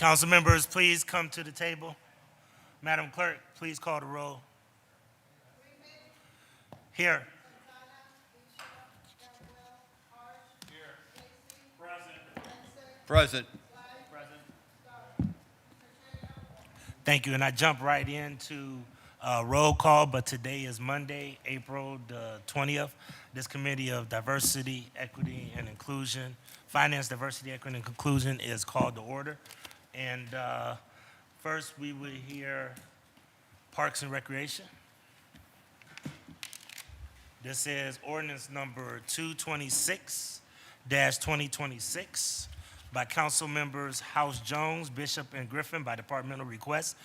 Council members, please come to the table. Madam Clerk, please call the roll. Here. Present. Thank you, and I jump right into roll call, but today is Monday, April the 20th. This Committee of Diversity, Equity, and Inclusion, Finance, Diversity, Equity, and Inclusion is called to order. And first, we will hear Parks and Recreation. This is ordinance number 226-2026 by Council Members House Jones, Bishop, and Griffin by departmental request.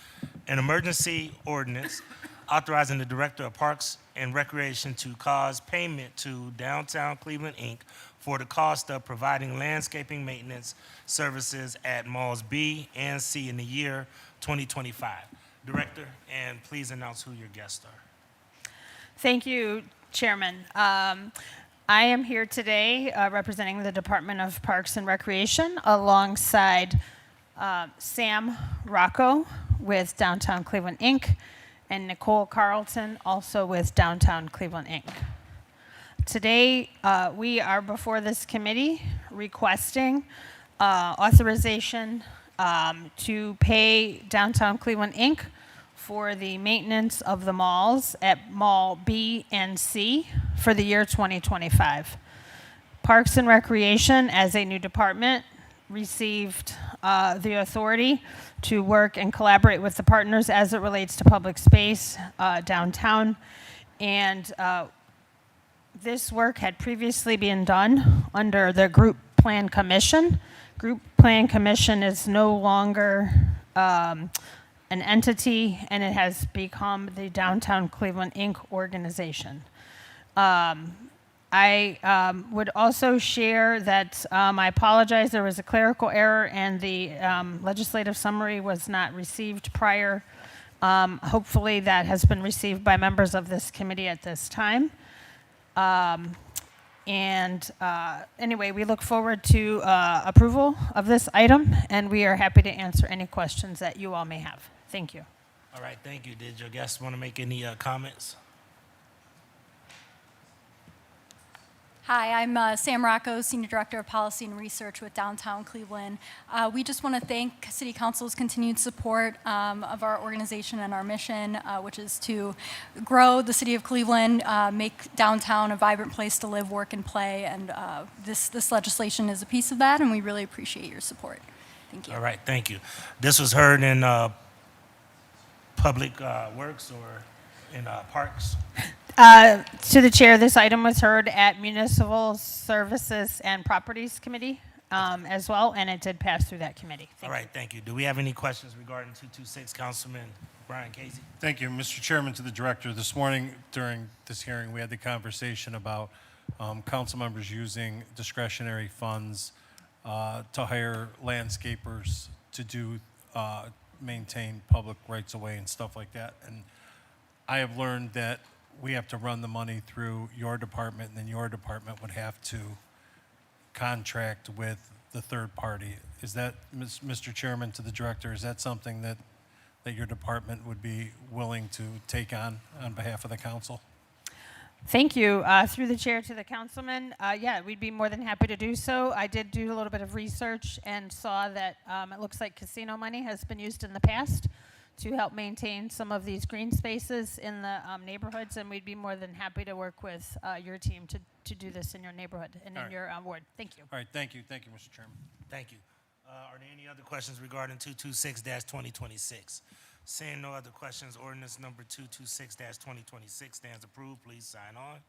An emergency ordinance authorizing the Director of Parks and Recreation to cause payment to Downtown Cleveland, Inc. for the cost of providing landscaping maintenance services at malls B and C in the year 2025. Director, and please announce who your guests are. Thank you, Chairman. I am here today representing the Department of Parks and Recreation alongside Sam Rocco with Downtown Cleveland, Inc., and Nicole Carlton, also with Downtown Cleveland, Inc. Today, we are before this committee requesting authorization to pay Downtown Cleveland, Inc. for the maintenance of the malls at Mall B and C for the year 2025. Parks and Recreation, as a new department, received the authority to work and collaborate with the partners as it relates to public space downtown. And this work had previously been done under the Group Plan Commission. Group Plan Commission is no longer an entity, and it has become the Downtown Cleveland, Inc. organization. I would also share that I apologize, there was a clerical error and the legislative summary was not received prior. Hopefully that has been received by members of this committee at this time. Anyway, we look forward to approval of this item, and we are happy to answer any questions that you all may have. Thank you. All right, thank you. Did your guests want to make any comments? Hi, I'm Sam Rocco, Senior Director of Policy and Research with Downtown Cleveland. We just want to thank City Council's continued support of our organization and our mission, which is to grow the City of Cleveland, make downtown a vibrant place to live, work, and play. And this legislation is a piece of that, and we really appreciate your support. Thank you. All right, thank you. This was heard in Public Works or in Parks? To the chair, this item was heard at Municipal Services and Properties Committee as well, and it did pass through that committee. All right, thank you. Do we have any questions regarding 226, Councilman Brian Casey? Thank you, Mr. Chairman, to the director. This morning during this hearing, we had the conversation about council members using discretionary funds to hire landscapers to do maintain public rights of way and stuff like that. And I have learned that we have to run the money through your department, and then your department would have to contract with the third party. Is that, Mr. Chairman, to the director, is that something that your department would be willing to take on behalf of the council? Thank you. Through the chair to the councilman, yeah, we'd be more than happy to do so. I did do a little bit of research and saw that it looks like casino money has been used in the past to help maintain some of these green spaces in the neighborhoods, and we'd be more than happy to work with your team to do this in your neighborhood and in your ward. Thank you. All right, thank you, Mr. Chairman. Thank you. Are there any other questions regarding 226-2026? Seeing no other questions, ordinance number 226-2026 stands approved. Please sign on.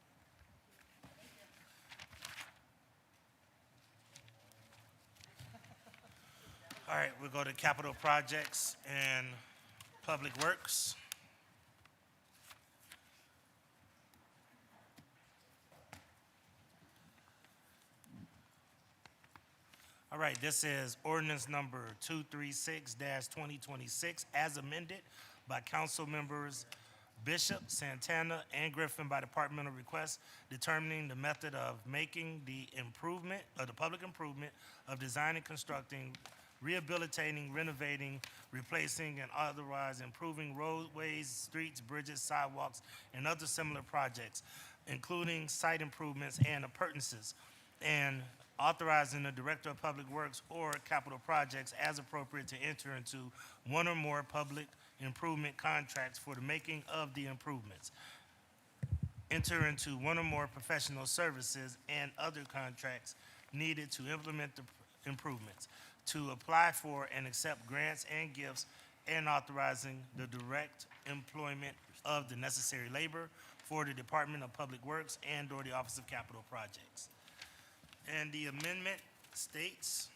All right, we'll go to capital projects and Public Works. All right, this is ordinance number 236-2026 as amended by council members Bishop, Santana, and Griffin by departmental request, determining the method of making the improvement, of the public improvement of designing, constructing rehabilitating, renovating, replacing, and otherwise improving roadways, streets, bridges, sidewalks, and other similar projects, including site improvements and appurtenances, and authorizing the Director of Public Works or Capital Projects as appropriate to enter into one or more public improvement contracts for the making of the improvements, enter into one or more professional services and other contracts needed to implement the improvements, to apply for and accept grants and gifts, and authorizing the direct employment of the necessary labor for the Department of Public Works and/or the Office of Capital Projects. And the amendment states,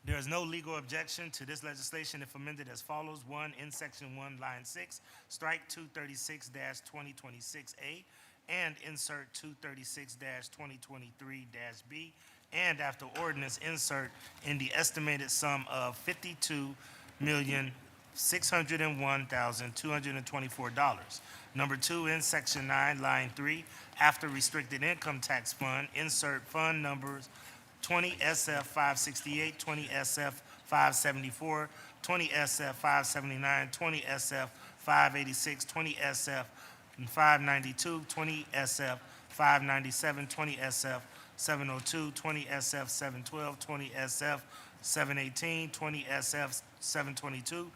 there is no legal objection to this legislation if amended as follows. 1, in Section 1, Line 6, strike 236-2026A and insert 236-2023-B, and after ordinance, insert in the estimated sum of $52,601,224. Number 2, in Section 9, Line 3, after restricted income tax fund, insert fund numbers 20 SF 568, 20 SF 574, 20 SF 579, 20 SF 586, 20 SF 592, 20 SF 597, 20 SF 702, 20 SF 712, 20 SF 718, 20 SF 722,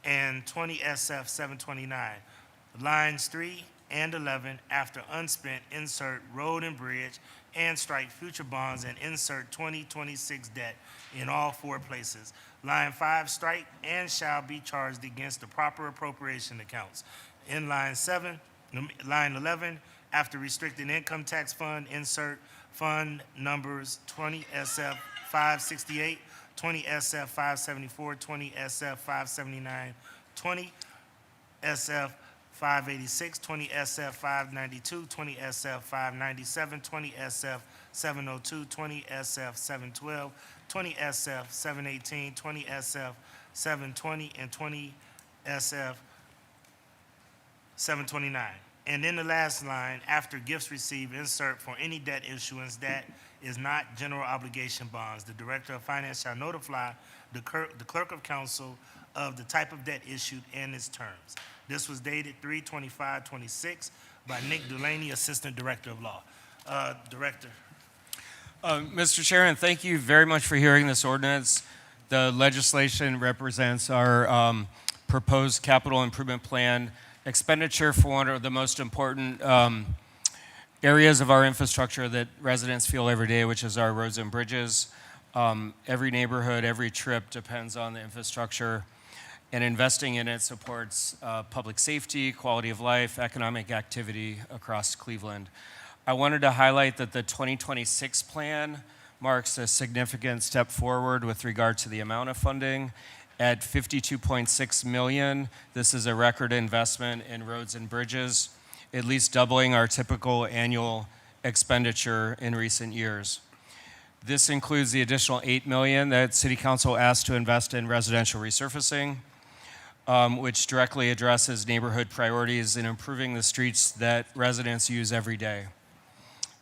and 20 SF 729. Lines 3 and 11, after unspent, insert road and bridge, and strike future bonds and insert 2026 debt in all 4 places. Line 5, strike and shall be charged against the proper appropriation accounts. In line 11, after restricted income tax fund, insert fund numbers 20 SF 568, 20 SF 574, 20 SF 579, 20 SF 586, 20 SF 592, 20 SF 597, 20 SF 702, 20 SF 712, 20 SF 718, 20 SF 720, and 20 SF 729. And in the last line, after gifts received, insert for any debt issuance that is not general obligation bonds. The Director of Finance shall notify the Clerk of Council of the type of debt issued and its terms. This was dated 3/25/26 by Nick Delaney, Assistant Director of Law. Director. Mr. Chairman, thank you very much for hearing this ordinance. The legislation represents our proposed capital improvement plan expenditure for one of the most important areas of our infrastructure that residents feel every day, which is our roads and bridges. Every neighborhood, every trip depends on the infrastructure, and investing in it supports public safety, quality of life, economic activity across Cleveland. I wanted to highlight that the 2026 plan marks a significant step forward with regard to the amount of funding. At $52.6 million, this is a record investment in roads and bridges, at least doubling our typical annual expenditure in recent years. This includes the additional $8 million that City Council asked to invest in residential resurfacing, which directly addresses neighborhood priorities in improving the streets that residents use every day.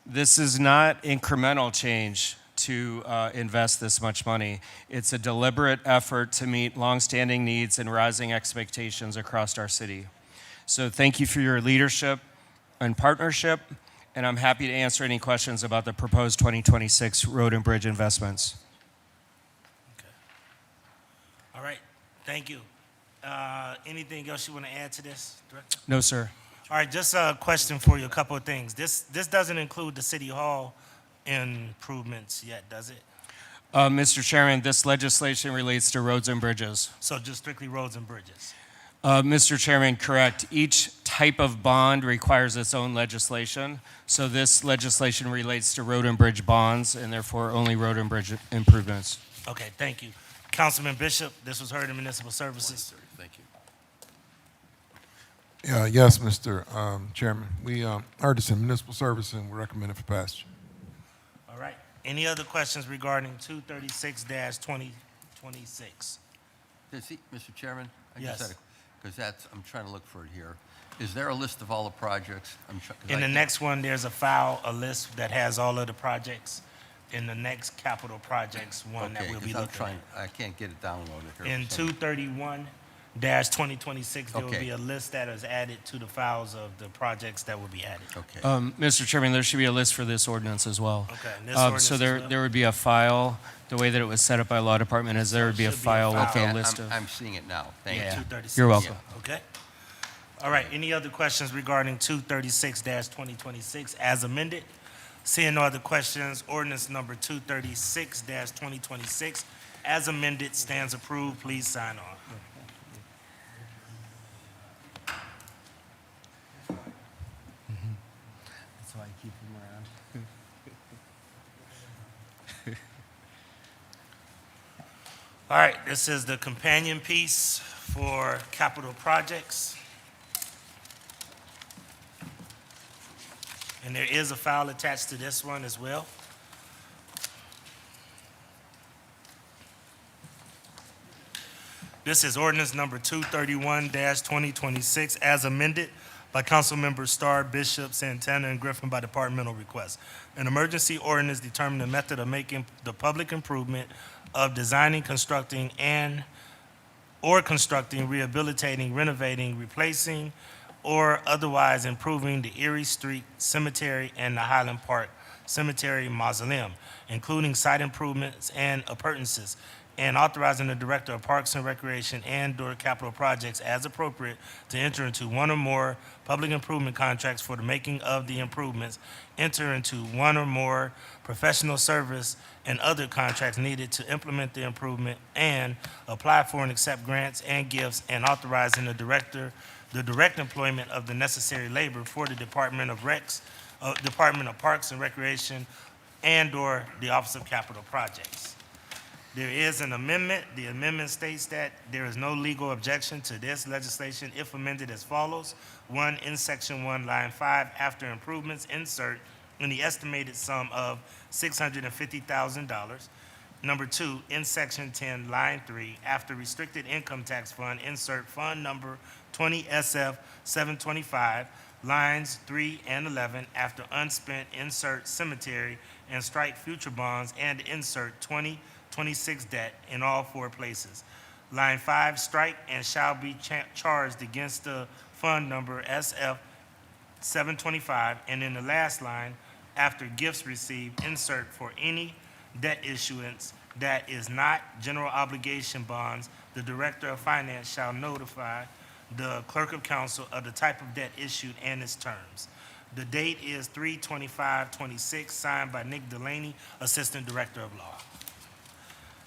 This is not incremental change to invest this much money. It's a deliberate effort to meet longstanding needs and rising expectations across our city. So thank you for your leadership and partnership, and I'm happy to answer any questions about the proposed 2026 road and bridge investments. Okay. All right, thank you. Anything else you want to add to this, Director? No, sir. All right, just a question for you, a couple of things. This doesn't include the City Hall improvements yet, does it? Mr. Chairman, this legislation relates to roads and bridges. So just strictly roads and bridges? Mr. Chairman, correct. Each type of bond requires its own legislation. So this legislation relates to road and bridge bonds and therefore only road and bridge improvements. Okay, thank you. Councilman Bishop, this was heard in Municipal Services. Thank you. Yes, Mr. Chairman. We heard this in municipal service and we recommend it for passage. All right. Any other questions regarding 236-2026? Mr. Chairman? Yes. Because I'm trying to look for it here. Is there a list of all the projects? In the next one, there's a list that has all of the projects. in the next capital projects one that Okay, we'll be because I'm looking trying, at. I can't get it downloaded here. In so- 231-2026, there will Okay. be a list that is added to the files of the projects that will be added. Okay. Mr. Chairman, there should be a list for this ordinance as well. Okay, and this So ordinance as well? there would be a file, the way that it was set up by law department is there would be a should be a file with file. a Okay, list of. I'm seeing it now. Thank Yeah. you. 236. You're welcome. Okay. All right, any other questions regarding 236-2026 as amended? Seeing no other questions, ordinance number 236-2026 as amended stands approved. Please sign on. That's why I keep them around. All right, this is the companion piece for capital projects. And there is a file attached to this one as well. This is ordinance number 231-2026 as amended by Councilmembers Starr, Bishop, Santana, and Griffin by departmental request. An emergency ordinance determining the method of making the public improvement of designing, constructing, constructing, rehabilitating, renovating, replacing, or otherwise improving the Erie Street Cemetery and the Highland Park Cemetery Mausoleum, including site improvements and appurtenances, and authorizing the Director of Parks and Recreation and/or capital projects as appropriate to enter into one or more public improvement contracts for the making of the improvements, enter into one or more professional service and other contracts needed to implement the improvement, and apply for and accept grants and gifts, and authorizing the direct employment of the necessary labor for the Department of Parks and Recreation and/or the Office of Capital Projects. There is an amendment. The amendment states that there is no legal objection to this legislation if amended as follows. 1, in Section 1, Line 5, after improvements, insert in the estimated sum of $650,000. Number 2, in Section 10, Line 3, after restricted income tax fund, insert fund number 20 SF 725, lines 3 and 11, after unspent, insert cemetery, and strike future bonds, and insert 2026 debt in all 4 places. Line 5, strike and shall be charged against the fund number SF 725, and in the last line, after gifts received, insert for any debt issuance that is not general obligation bonds, the Director of Finance shall notify the Clerk of Council of the type of debt issued and its terms. The date is 3/25/26, signed by Nick Delaney, Assistant Director of Law.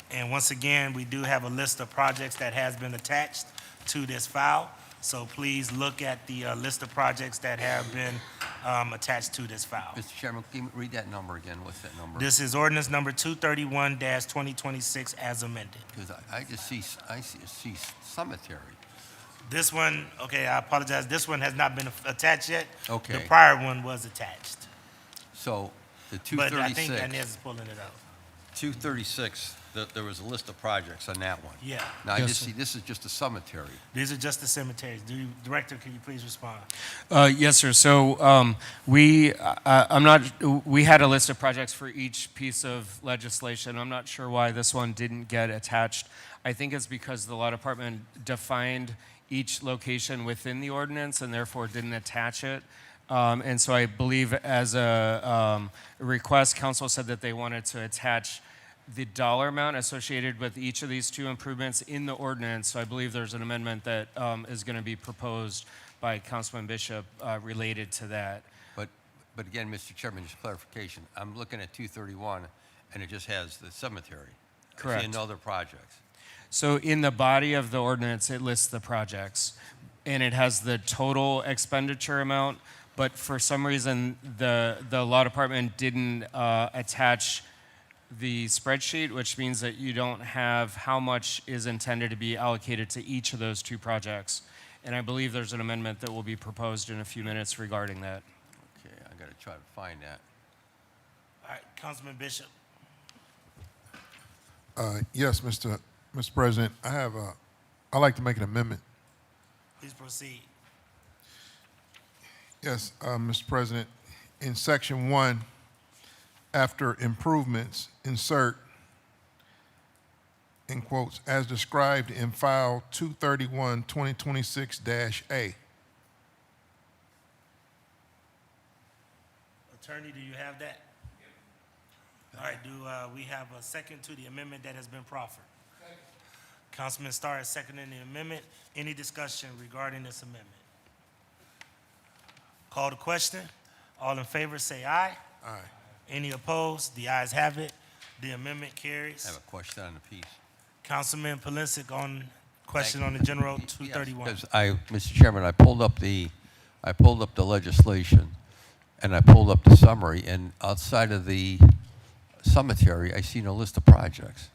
And once again, we do have a list of projects that has been attached to this file. So please look at the list of projects that have been attached to this file. Mr. Chairman, can you read that number again? What's that number? This is ordinance number 231-2026 as amended. Because I see cemetery. This one, okay, I apologize, this one has not been attached yet. Okay. The prior one was attached. So the But I think 236, Inez is pulling it up. 236, there was a list of projects on that one. Yeah, Now, I Yes, just sir. see, this is just a cemetery. these are just the cemeteries. Director, can you please respond? Yes, sir. So we had a list of projects for each piece of legislation. I'm not sure why this one didn't get attached. I think it's because the law department defined each location within the ordinance and therefore didn't attach it. And so I believe as a request, council said that they wanted to attach the dollar amount associated with each of these 2 improvements in the ordinance. So I believe there's an amendment that is going to be proposed by Councilman Bishop related to that. But again, Mr. Chairman, just clarification. I'm looking at 231, and it just has the cemetery. I Correct. see no other projects. So in the body of the ordinance, it lists the projects, and it has the total expenditure amount, but for some reason, the law department didn't attach the spreadsheet, which means that you don't have how much is intended to be allocated to each of those 2 projects. And I believe there's an amendment that will be proposed in a few minutes regarding that. Okay, I got to try to find that. All right, Councilman Bishop. Yes, Mr. President, I'd like to make an amendment. Please proceed. Yes, Mr. President, in Section 1, after improvements, insert, in quotes, as described in file 231-2026-A. Attorney, do you have that? All right, do we have a second to the amendment that has been proffered? Councilman Starr is seconding the amendment. Any discussion regarding this amendment? Call the question. All in favor, say aye. Aye. Any opposed? The ayes have it. The amendment I carries. have a question on the piece. Councilman Polisic on question on the General 231. Because Mr. Chairman, I pulled up the legislation, and I pulled up the summary, and outside of the cemetery, I see no list of projects.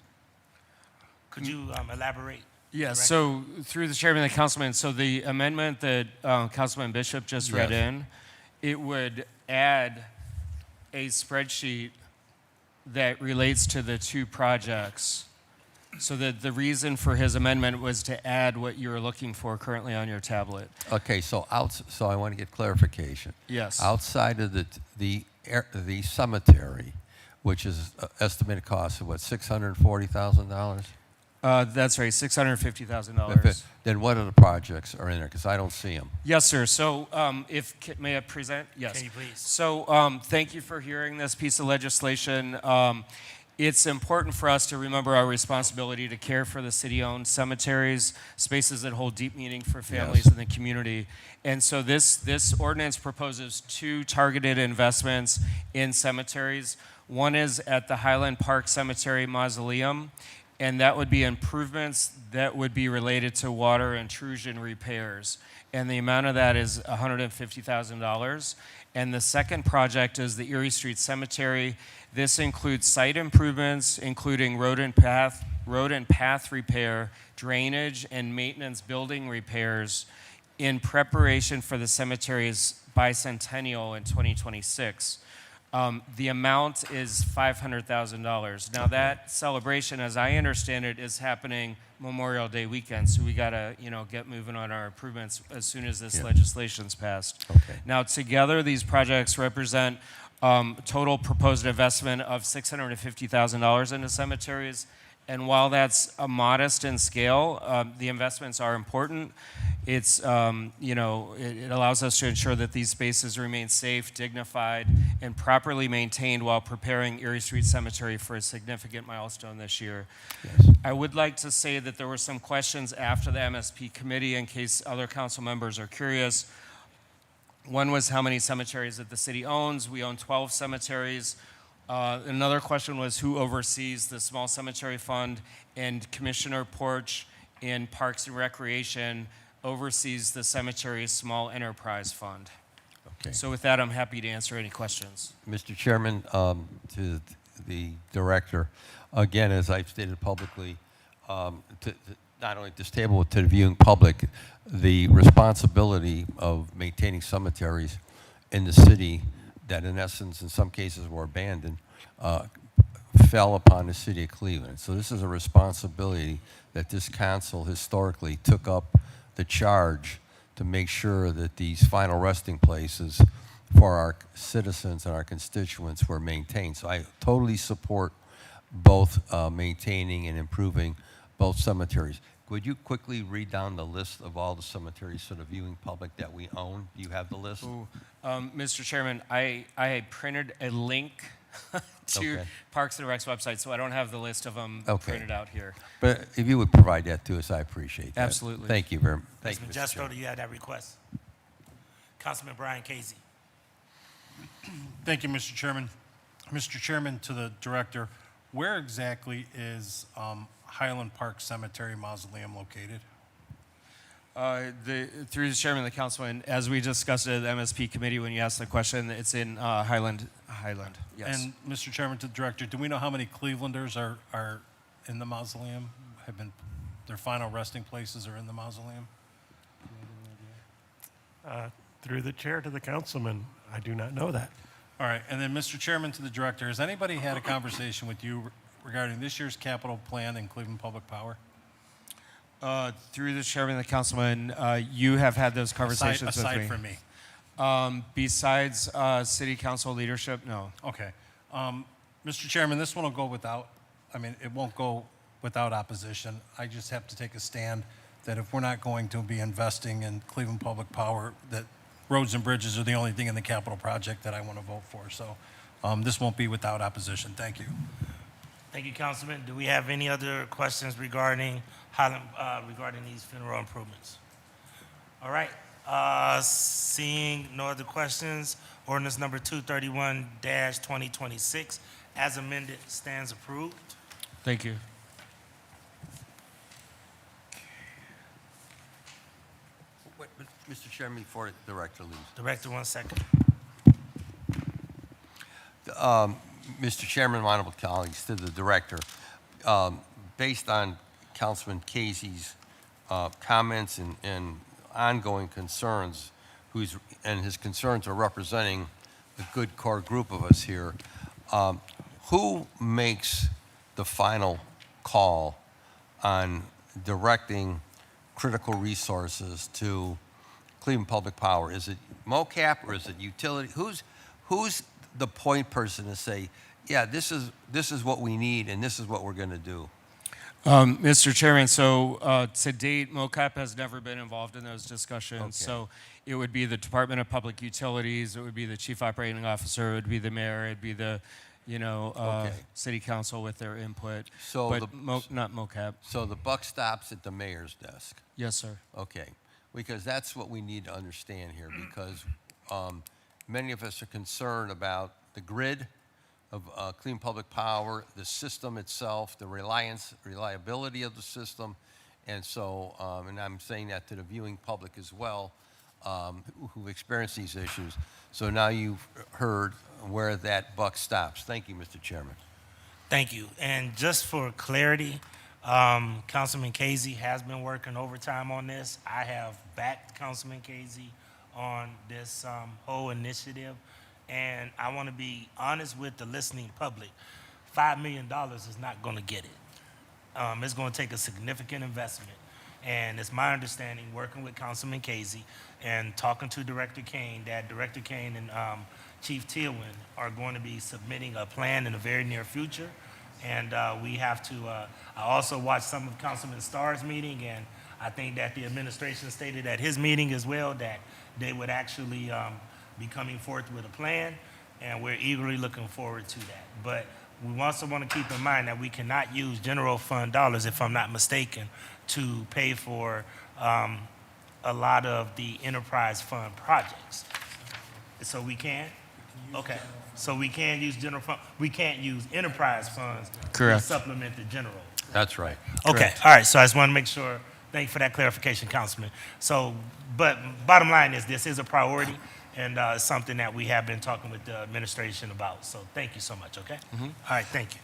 Could you elaborate? Yes, Director? so through the chairman and the councilman, so the amendment that Councilman Bishop just read Yes. in, it would add a spreadsheet that relates to the two projects. So that the reason for his amendment was to add what you're looking for currently on your tablet. Okay, so I want to get clarification. Yes. Outside of the cemetery, which is estimated cost of what, $640,000? That's right, $650,000. Then what other projects are in there? Because I don't see them. Yes, sir. So may I present? Yes. Can you please? So thank you for hearing this piece of legislation. It's important for us to remember our responsibility to care for the city-owned cemeteries, spaces that hold deep meaning for families in the community. And so this ordinance proposes two targeted investments in cemeteries. One is at the Highland Park Cemetery Mausoleum, and that would be improvements that would be related to water intrusion repairs. And the amount of that is $150,000. And the second project is the Erie Street Cemetery. This includes site improvements, including road and path repair, drainage, and maintenance building repairs in preparation for the cemetery's bicentennial in 2026. The amount is $500,000. Now that celebration, as I understand it, is happening Memorial Day weekend, so we gotta, get moving on our improvements as soon as this legislation's passed. Okay. Now together, these projects represent total proposed investment of $650,000 into cemeteries. And while that's modest in scale, the investments are important. It's, it allows us to ensure that these spaces remain safe, dignified, and properly maintained while preparing Erie Street Cemetery for a significant milestone this year. Yes. I would like to say that there were some questions after the MSP committee in case other council members are curious. One was how many cemeteries that the city owns. We own 12 cemeteries. Another question was who oversees the small cemetery fund, and Commissioner Porch in Parks and Recreation oversees the cemetery's small enterprise fund. Okay. So with that, I'm happy to answer any questions. Mr. Chairman, to the director, again, as I've stated publicly, to not only this table, but to the viewing public, the responsibility of maintaining cemeteries in the city that in essence, in some cases, were abandoned, fell upon the city of Cleveland. So this is a responsibility that this council historically took up the charge to make sure that these final resting places for our citizens and our constituents were maintained. So I totally support both maintaining and improving both cemeteries. Would you quickly read down the list of all the cemeteries for the viewing public that we own? Do you have the list? Mr. Chairman, I printed a link to Okay. Parks and Rec's website, so I don't have the list of them Okay. printed out here. But if you would provide that to us, I appreciate that. Absolutely. Thank you very much. Thank Councilman you, Mr. Jestro, Chairman. do you have that request? Councilman Brian Casey. Thank you, Mr. Chairman. Mr. Chairman, to the director, where exactly is Highland Park Cemetery Mausoleum located? Through the chairman of the councilman, as we discussed at the MSP committee when you asked the question, it's in Highland, yes. And Mr. Chairman, to the director, do we know how many Clevelanders are in the mausoleum? Have been, their final resting places are in the mausoleum? Through the chair to the councilman, I do not know that. All right, and then Mr. Chairman, to the director, has anybody had a conversation with you regarding this year's capital plan in Cleveland Public Power? Through the chairman of the councilman, you have had those conversations Aside with me. from me. Besides city council leadership, no. Okay. Mr. Chairman, this one will go without, it won't go without opposition. I just have to take a stand that if we're not going to be investing in Cleveland Public Power, that roads and bridges are the only thing in the capital project that I want to vote for. So this won't be without opposition. Thank you. Thank you, Councilman. Do we have any other questions regarding Highland, regarding these funeral improvements? All right. Seeing no other questions, ordinance number 231-2026, as amended, stands approved. Thank you. Wait, but, Mr. Chairman, before the director leaves. Director, 1 second. Mr. Chairman, honorable colleagues, to the director, based on Councilman Casey's comments and ongoing concerns, and his concerns are representing a good core group of us here, who makes the final call on directing critical resources to Cleveland Public Power? Is it MOCAP or is it utility? Who's the point person to say, yeah, this is what we need and this is what we're going to do? Mr. Chairman, so to date, MOCAP has never been involved in those discussions. Okay. So it would be the Department of Public Utilities, it would be the Chief Operating Officer, it would be the mayor, it'd be the, Okay. City Council with their input. So but the- not MOCAP. So the buck stops at the mayor's desk. Yes, sir. Okay, because that's what we need to understand here, because many of us are concerned about the grid of clean public power, the system itself, the reliability of the system, and so, and I'm saying that to the viewing public as well, who've experienced these issues. So now you've heard where that buck stops. Thank you, Mr. Chairman. Thank you. And just for clarity, Councilman Casey has been working overtime on this. I have backed Councilman Casey on this whole initiative. And I want to be honest with the listening public. $5 million is not going to get it. It's going to take a significant investment. And it's my understanding, working with Councilman Casey and talking to Director Kane, that Director Kane and Chief Tillman are going to be submitting a plan in the very near future. And we have to, I also watched some of Councilman Starr's meeting, and I think that the administration stated at his meeting as well that they would actually be coming forth with a plan, and we're eagerly looking forward to that. But we also want to keep in mind that we cannot use general fund dollars, if I'm not mistaken, to pay for a lot of the enterprise fund projects. So we can? Okay. So we can use general fund, we can't use enterprise funds Correct. to supplement the general. That's right. Okay, Correct. all right, so I just want to make sure, thank you for that clarification, Councilman. So, but bottom line is, this is a priority, and it's something that we have been talking with the administration about, so thank you so much, okay? All right, thank you.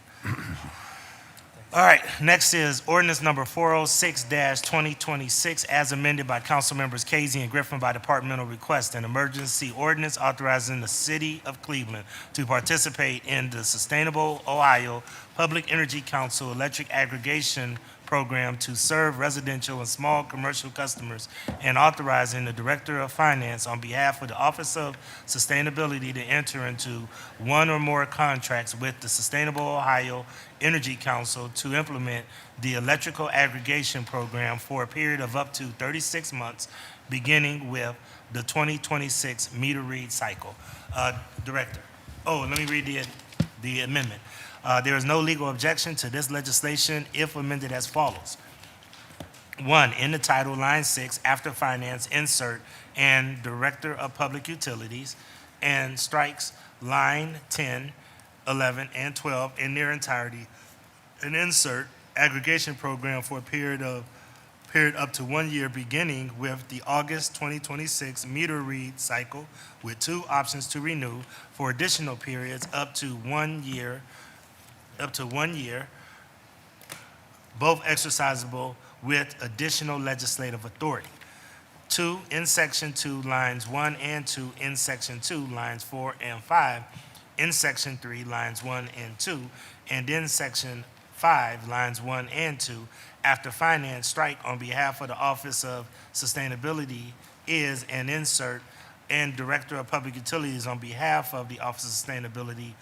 All right, next is ordinance number 406-2026, as amended by council members Casey and Griffin by departmental request, an emergency ordinance authorizing the city of Cleveland to participate in the Sustainable Ohio Public Energy Council electric aggregation program to serve residential and small commercial customers, and authorizing the Director of Finance on behalf of the Office of Sustainability to enter into one or more contracts with the Sustainable Ohio Energy Council to implement the electrical aggregation program for a period of up to 36 months, beginning with the 2026 meter read cycle. Director, let me read the amendment. There is no legal objection to this legislation if amended as follows. 1, in the title, line 6, after finance, insert, and Director of Public Utilities, and strikes line 10, 11, and 12 in their entirety, and insert aggregation program for a period up to 1 year, beginning with the August 2026 meter read cycle, with 2 options to renew for additional periods up to 1 year, both exercisable with additional legislative authority. 2, in Section 2, lines 1 and 2, in Section 2, lines 4 and 5, in Section 3, lines 1 and 2, and in Section 5, lines 1 and 2, after finance, strike on behalf of the Office of Sustainability is, and insert, and Director of Public Utilities on behalf of the Office of Sustainability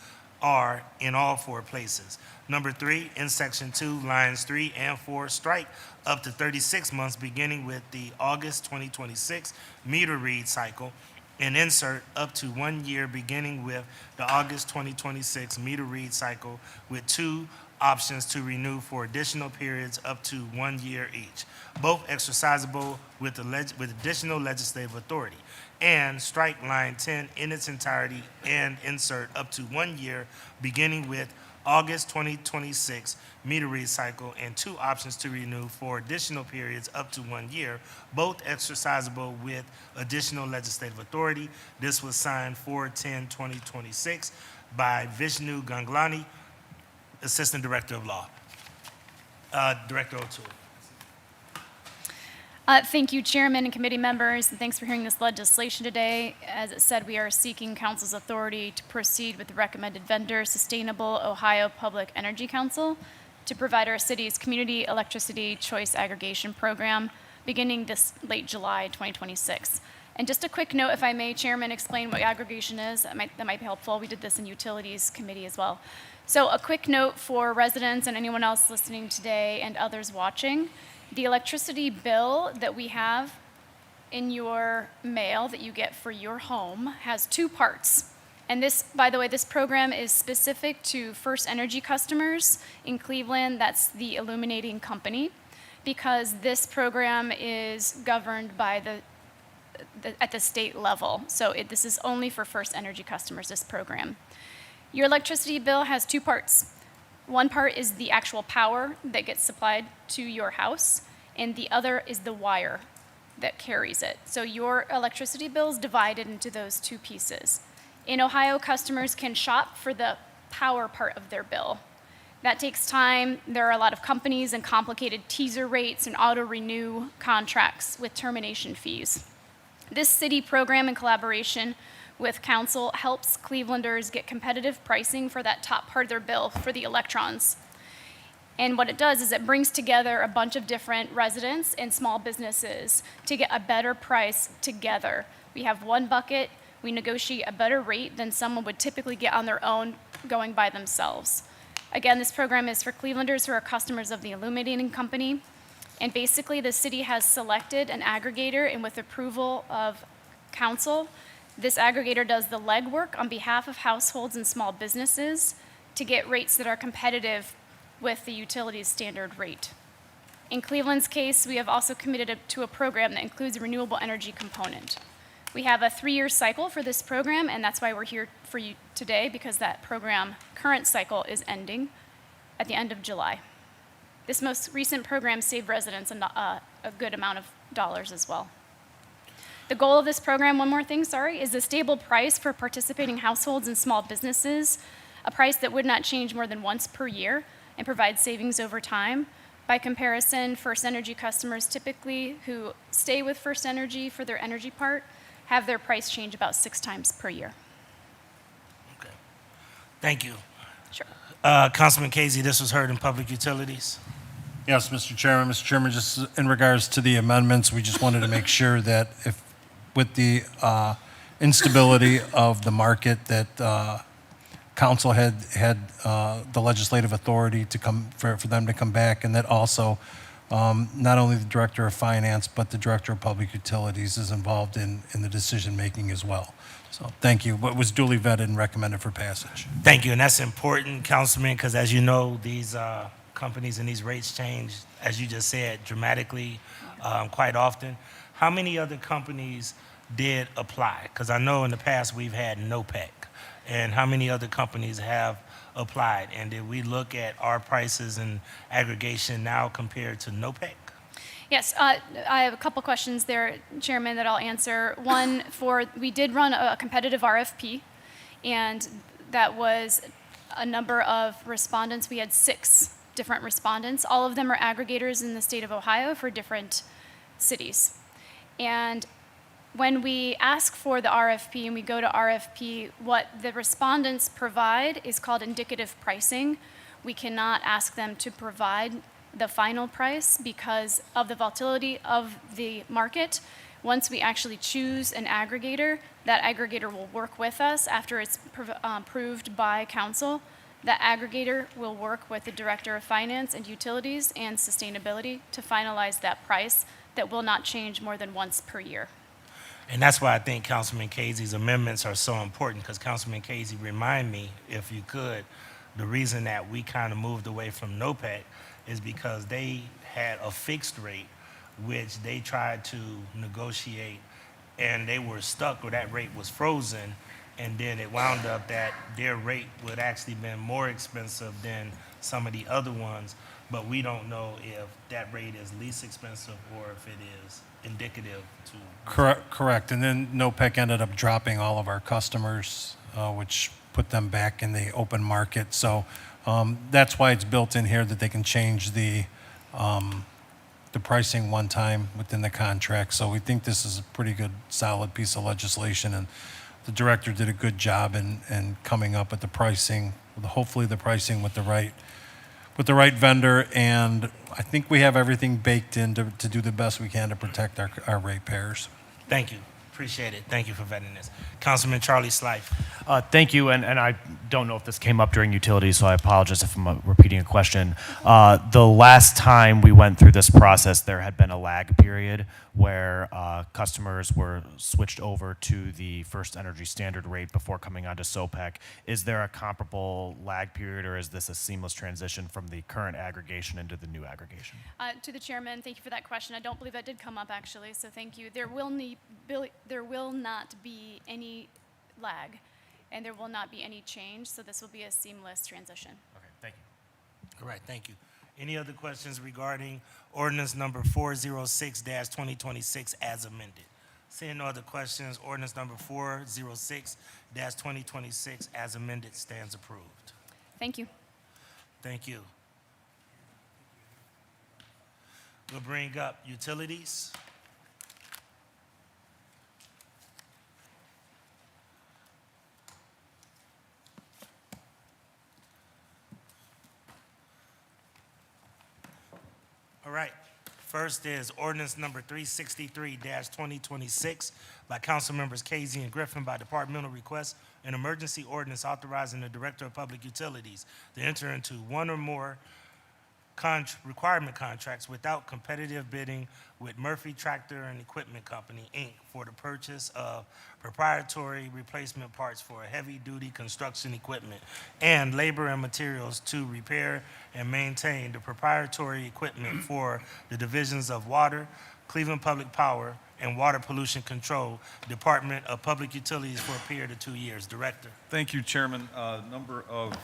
are in all 4 places. Number 3, in Section 2, Lines 3 and 4, strike up to 36 months beginning with the August 2026 meter read cycle, and insert up to 1 year beginning with the August 2026 meter read cycle, with 2 options to renew for additional periods up to 1 year each, both exercisable with additional legislative authority. And strike line 10 in its entirety and insert up to 1 year beginning with August 2026 meter read cycle, and 2 options to renew for additional periods up to 1 year, both exercisable with additional legislative authority. This was signed 4/10/2026 by Vishnu Ganglani, Assistant Director of Law. Director O'Toole. Thank you, Chairman and committee members, and thanks for hearing this legislation today. As it said, we are seeking Council's authority to proceed with the recommended vendor, Sustainable Ohio Public Energy Council, to provide our city's community electricity choice aggregation program beginning this late July 2026. And just a quick note, if I may, Chairman, explain what aggregation is. That might be helpful. We did this in Utilities Committee as well. So a quick note for residents and anyone else listening today and others watching. The electricity bill that we have in your mail that you get for your home has 2 parts. And this, by the way, this program is specific to First Energy customers in Cleveland. That's the illuminating company, because this program is governed by at the state level. So this is only for First Energy customers, this program. Your electricity bill has 2 parts. One part is the actual power that gets supplied to your house, and the other is the wire that carries it. So your electricity bill is divided into those 2 pieces. In Ohio, customers can shop for the power part of their bill. That takes time. There are a lot of companies and complicated teaser rates and auto-renew contracts with termination fees. This city program, in collaboration with council, helps Clevelanders get competitive pricing for that top part of their bill for the electrons. And what it does is it brings together a bunch of different residents and small businesses to get a better price together. We have one bucket. We negotiate a better rate than someone would typically get on their own going by themselves. Again, this program is for Clevelanders who are customers of the illuminating company. And basically, the city has selected an aggregator, and with approval of council, this aggregator does the legwork on behalf of households and small businesses to get rates that are competitive with the utilities standard rate. In Cleveland's case, we have also committed to a program that includes a renewable energy component. We have a 3-year cycle for this program, and that's why we're here for you today, because that program current cycle is ending at the end of July. This most recent program saved residents a good amount of dollars as well. The goal of this program, one more thing, is a stable price for participating households and small businesses, a price that would not change more than once per year and provide savings over time. By comparison, First Energy customers typically who stay with First Energy for their energy part have their price change about 6 times per year. Okay. Thank you. Sure. Councilman Casey, this was heard in Public Utilities. Yes, Mr. Chairman. Mr. Chairman, just in regards to the amendments, we just wanted to make sure that if, with the instability of the market, that council had the legislative authority to come for them to come back, and that also not only the Director of Finance but the Director of Public Utilities is involved in the decision making as well. So thank you. What was duly vetted and recommended for passage. Thank you, and that's important, Councilman, because as you know, these companies and these rates change, as you just said, dramatically quite often. How many other companies did apply? Because I know in the past we've had NOPEC. And how many other companies have applied? And did we look at our prices and aggregation now compared to NOPEC? Yes, I have a couple questions there, Chairman, that I'll answer. One, we did run a competitive RFP, and that was a number of respondents. We had 6 different respondents. All of them are aggregators in the state of Ohio for different cities. And when we ask for the RFP and we go to RFP, what the respondents provide is called indicative pricing. We cannot ask them to provide the final price because of the volatility of the market. Once we actually choose an aggregator, that aggregator will work with us after it's approved by council. That aggregator will work with the Director of Finance and Utilities and Sustainability to finalize that price that will not change more than once per year. And that's why I think Councilman Casey's amendments are so important, because Councilman Casey, remind me, if you could, the reason that we kind of moved away from NOPEC is because they had a fixed rate, which they tried to negotiate, and they were stuck, or that rate was frozen, and then it wound up that their rate would actually been more expensive than some of the other ones, but we don't know if that rate is least expensive or if it is indicative to. Correct. And then NOPEC ended up dropping all of our customers, which put them back in the open market. So that's why it's built in here that they can change the pricing one time within the contract. So we think this is a pretty good, solid piece of legislation, and the director did a good job in coming up with the pricing, hopefully the pricing with the right vendor, and I think we have everything baked in to do the best we can to protect our ratepayers. Thank you. Appreciate it. Thank you for vetting this. Councilman Charlie Slife. Thank you, and I don't know if this came up during utilities, so I apologize if I'm repeating a question. The last time we went through this process, there had been a lag period where customers were switched over to the First Energy Standard rate before coming onto SOPEC. Is there a comparable lag period, or is this a seamless transition from the current aggregation into the new aggregation? To the chairman, thank you for that question. I don't believe that did come up actually, so thank you. There will not be any lag, and there will not be any change, so this will be a seamless transition. Okay, thank you. All right, thank you. Any other questions regarding ordinance number 406-2026 as amended? Seeing no other questions, ordinance number 406-2026 as amended stands approved. Thank you. Thank you. We'll bring up utilities. All right. First is ordinance number 363-2026 by council members Casey and Griffin by departmental request, an emergency ordinance authorizing the Director of Public Utilities to enter into one or more requirement contracts without competitive bidding with Murphy Tractor and Equipment Company, Inc. for the purchase of proprietary replacement parts for heavy-duty construction equipment and labor and materials to repair and maintain the proprietary equipment for the divisions of Water, Cleveland Public Power, and Water Pollution Control, Department of Public Utilities for a period of 2 years. Director. Thank you, Chairman. A number of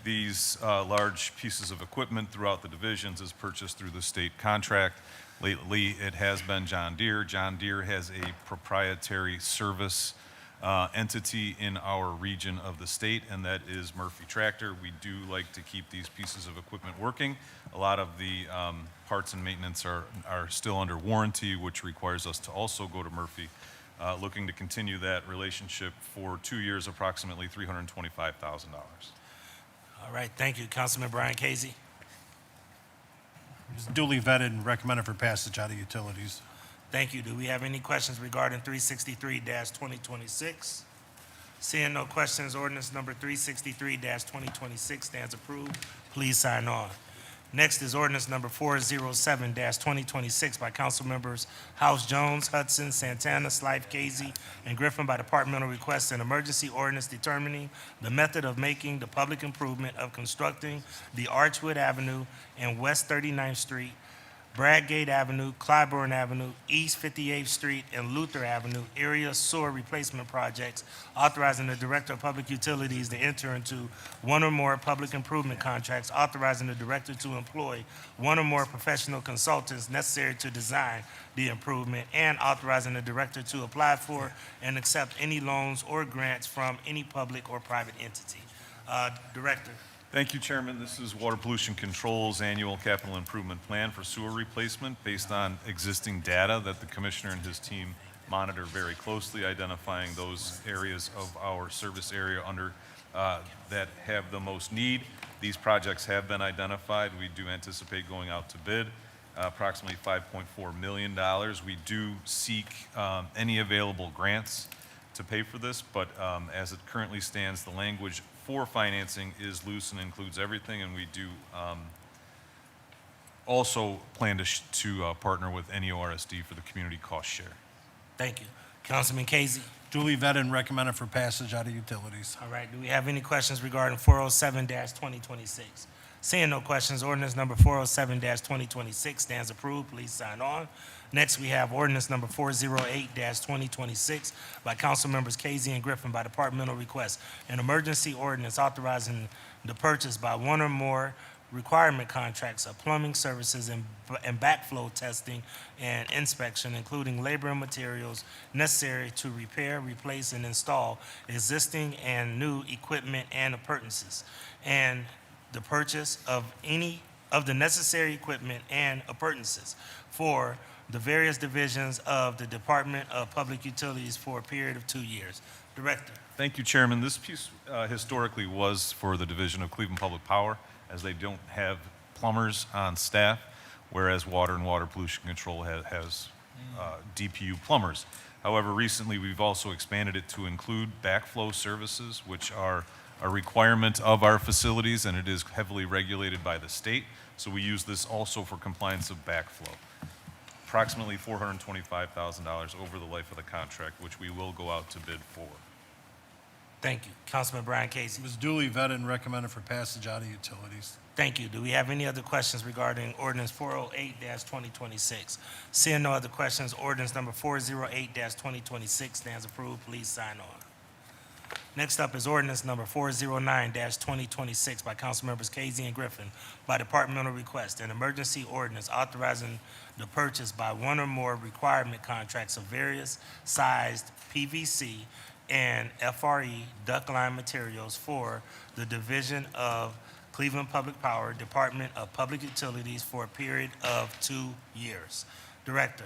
these large pieces of equipment throughout the divisions is purchased through the state contract. Lately, it has been John Deere. John Deere has a proprietary service entity in our region of the state, and that is Murphy Tractor. We do like to keep these pieces of equipment working. A lot of the parts and maintenance are still under warranty, which requires us to also go to Murphy. Looking to continue that relationship for 2 years, approximately $325,000. All right, thank you. Councilman Brian Casey. It's duly vetted and recommended for passage out of utilities. Thank you. Do we have any questions regarding 363-2026? Seeing no questions, ordinance number 363-2026 stands approved. Please sign on. Next is ordinance number 407-2026 by council members House Jones, Hudson, Santana, Slife, Casey, and Griffin by departmental request, an emergency ordinance determining the method of making the public improvement of constructing the Archwood Avenue and West 39th Street, Bradgate Avenue, Clybourne Avenue, East 58th Street, and Luther Avenue area sewer replacement projects, authorizing the Director of Public Utilities to enter into one or more public improvement contracts, authorizing the Director to employ one or more professional consultants necessary to design the improvement, and authorizing the Director to apply for and accept any loans or grants from any public or private entity. Director. Thank you, Chairman. This is Water Pollution Control's annual capital improvement plan for sewer replacement based on existing data that the Commissioner and his team monitor very closely, identifying those areas of our service area under that have the most need. These projects have been identified. We do anticipate going out to bid. approximately $5.4 million. We do seek any available grants to pay for this, but as it currently stands, the language for financing is loose and includes everything, and we do also plan to partner with NEORSD for the community cost share. Thank you. Councilman Casey. Duly vetted and recommended for passage out of utilities. All right, do we have any questions regarding 407-2026? Seeing no questions, ordinance number 407-2026 stands approved. Please sign on. Next, we have ordinance number 408-2026 by council members Casey and Griffin by departmental request. An emergency ordinance authorizing the purchase by one or more requirement contracts of plumbing services and backflow testing and inspection, including labor and materials necessary to repair, replace, and install existing and new equipment and appurtenances, and the purchase of any of the necessary equipment and appurtenances for the various divisions of the Department of Public Utilities for a period of 2 years. Director. Thank you, Chairman. This piece historically was for the Division of Cleveland Public Power, as they don't have plumbers on staff, whereas Water and Water Pollution Control has DPU plumbers. However, recently we've also expanded it to include backflow services, which are a requirement of our facilities, and it is heavily regulated by the state. So we use this also for compliance of backflow. Approximately $425,000 over the life of the contract, which we will go out to bid for. Thank you. Councilman Brian Casey. It was duly vetted and recommended for passage out of utilities. Thank you. Do we have any other questions regarding ordinance 408-2026? Seeing no other questions, ordinance number 408-2026 stands approved. Please sign on. Next up is ordinance number 409-2026 by council members Casey and Griffin by departmental request. An emergency ordinance authorizing the purchase by one or more requirement contracts of various sized PVC and FRE duct line materials for the Division of Cleveland Public Power, Department of Public Utilities for a period of 2 years. Director.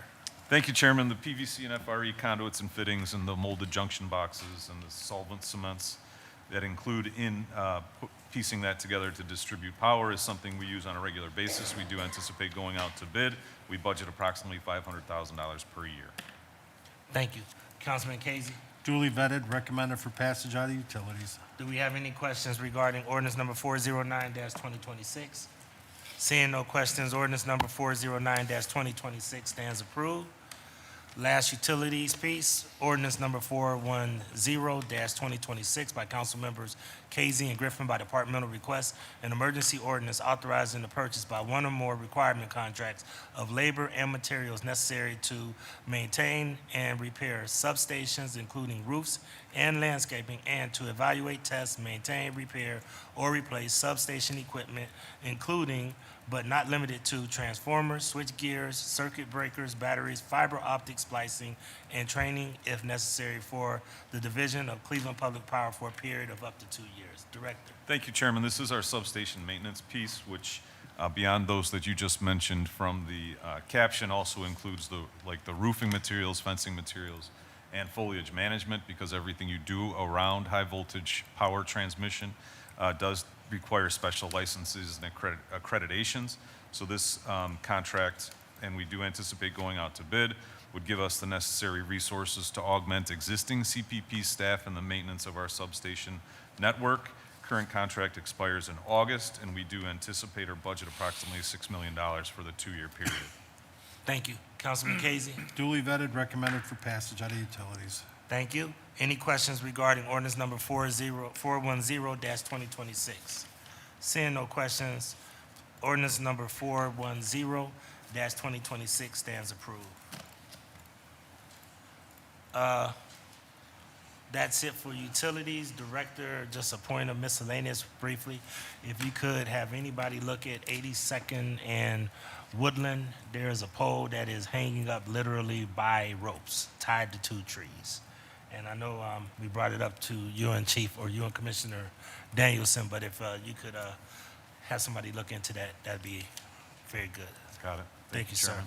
Thank you, Chairman. The PVC and FRE conduits and fittings and the molded junction boxes and the solvent cements that include in piecing that together to distribute power is something we use on a regular basis. We do anticipate going out to bid. We budget approximately $500,000 per year. Thank you. Councilman Casey. Duly vetted, recommended for passage out of utilities. Do we have any questions regarding ordinance number 409-2026? Seeing no questions, ordinance number 409-2026 stands approved. Last utilities piece, ordinance number 410-2026 by council members Casey and Griffin by departmental request. An emergency ordinance authorizing the purchase by one or more requirement contracts of labor and materials necessary to maintain and repair substations, including roofs and landscaping, and to evaluate, test, maintain, repair, or replace substation equipment, including but not limited to transformers, switch gears, circuit breakers, batteries, fiber optic splicing, and training if necessary for the Division of Cleveland Public Power for a period of up to 2 years. Director. Thank you, Chairman. This is our substation maintenance piece, which beyond those that you just mentioned from the caption also includes the roofing materials, fencing materials, and foliage management, because everything you do around high voltage power transmission does require special licenses and accreditations. So this contract, and we do anticipate going out to bid, would give us the necessary resources to augment existing CPP staff in the maintenance of our substation network. Current contract expires in August, and we do anticipate or budget approximately $6 million for the 2-year period. Thank you. Councilman Casey. Duly vetted, recommended for passage out of utilities. Thank you. Any questions regarding ordinance number 410-2026? Seeing no questions, ordinance number 410-2026 stands approved. That's it for utilities. Director, just a point of miscellaneous briefly. If you could have anybody look at 82nd and Woodland, there is a pole that is hanging up literally by ropes tied to 2 trees. And I know we brought it up to you and Chief, or you and Commissioner Danielson, but if you could have somebody look into that, that'd be very good. Got it. Thank you, sir. Chairman.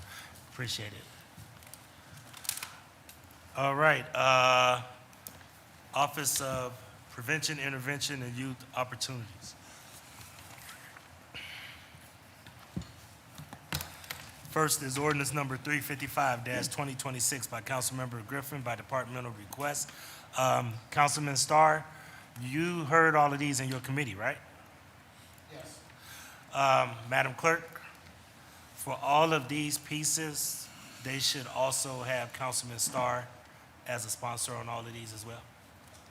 Appreciate it. All right. Office of Prevention, Intervention, and Youth Opportunities. First is ordinance number 355-2026 by Councilmember Griffin by departmental request. Councilman Starr, you heard all of these in your committee, right? Yes. Madam Clerk, for all of these pieces, they should also have Councilman Starr as a sponsor on all of these as well.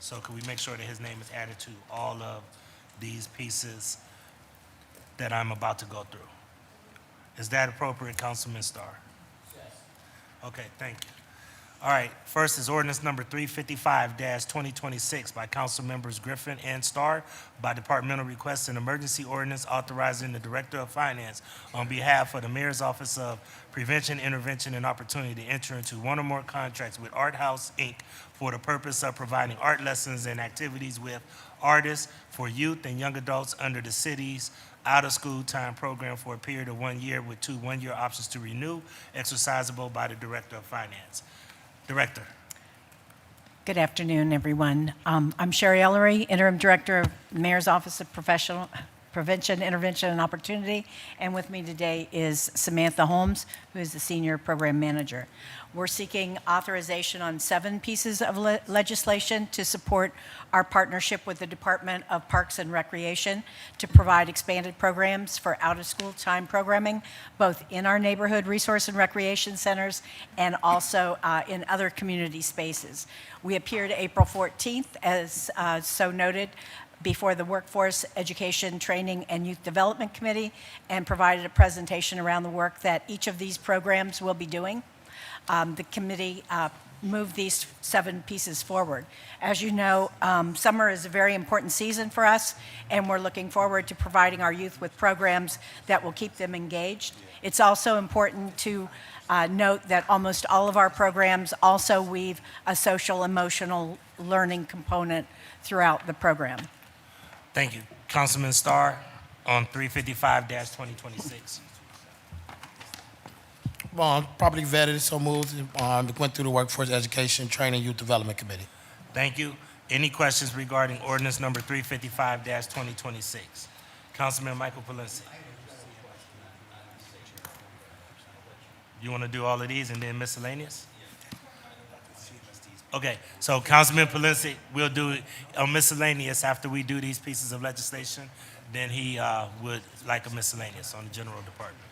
So could we make sure that his name is added to all of these pieces that I'm about to go through? Is that appropriate, Councilman Starr? Yes. Okay, thank you. All right, first is ordinance number 355-2026 by Council Members Griffin and Starr by departmental request, an emergency ordinance authorizing the Director of Finance on behalf of the Mayor's Office of Prevention, Intervention, and Opportunity to enter into one or more contracts with Art House, Inc. for the purpose of providing art lessons and activities with artists for youth and young adults under the city's out-of-school time program for a period of 1 year with 2 one-year options to renew, exercisable by the Director of Finance. Director. Good afternoon, everyone. I'm Sherry Ellery, Interim Director of the Mayor's Office of Professional Prevention, Intervention, and Opportunity, and with me today is Samantha Holmes, who is the Senior Program Manager. We're seeking authorization on 7 pieces of legislation to support our partnership with the Department of Parks and Recreation to provide expanded programs for out-of-school time programming, both in our neighborhood resource and recreation centers and also in other community spaces. We appeared April 14th, as so noted, before the Workforce Education, Training, and Youth Development Committee and provided a presentation around the work that each of these programs will be doing. The committee moved these 7 pieces forward. As you know, summer is a very important season for us, and we're looking forward to providing our youth with programs that will keep them engaged. It's also important to note that almost all of our programs also weave a social emotional learning component throughout the program. Thank you. Councilman Starr on 355-2026. Properly vetted, so moved, went through the Workforce Education, Training, Youth Development Committee. Thank you. Any questions regarding ordinance number 355-2026? Councilman Michael Polinsky. You want to do all of these and then miscellaneous? Okay, so Councilman Polinsky, we'll do a miscellaneous after we do these pieces of legislation. Then he would like a miscellaneous on the general department.